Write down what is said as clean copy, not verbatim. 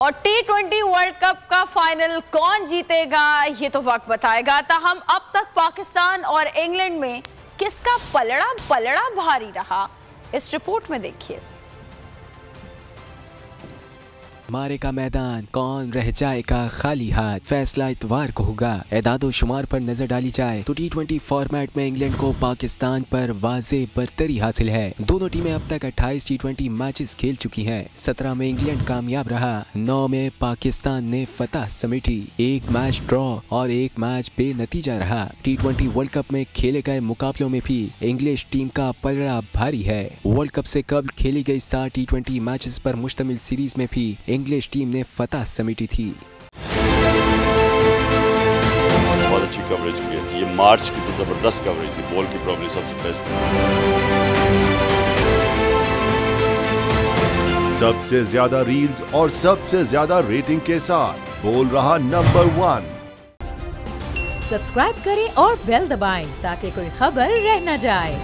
और T20 world cup का final कौन जीतेगा ये तो वक्त बताएगा। ताहम अब तक पाकिस्तान और इंग्लैंड में किसका पलड़ा भारी रहा, इस रिपोर्ट में देखिए। मारे का मैदान कौन रह जाएगा खाली हाथ, फैसला इतवार को होगा। एदादो शुमार पर नजर डाली जाए तो T20 फॉर्मेट में इंग्लैंड को पाकिस्तान पर वाज़े बरतरी हासिल है। दोनों टीमें अब तक 28 T20 मैचेस खेल चुकी हैं। 17 में इंग्लैंड कामयाब रहा, 9 में पाकिस्तान ने फतह समेटी। एक मैच ड्रॉ और एक मैच बेनतीजा रहा। T20 वर्ल्ड कप में खेले गए मुकाबलों में भी इंग्लिश टीम का पलड़ा भारी है। वर्ल्ड कप से कबल खेली गई 7 T20 मैचेस पर मुश्तमिल सीरीज में भी इंग्लिश टीम ने फतह समेटी थी। बहुत अच्छी कवरेज की है। ये मार्च की तो जबरदस्त कवरेज थी, बॉल की प्रॉब्लम सबसे बेस्ट थी। सबसे ज्यादा रील्स और सबसे ज्यादा रेटिंग के साथ बोल रहा नंबर 1। सब्सक्राइब करें और बेल दबाएं ताकि कोई खबर रह न जाए।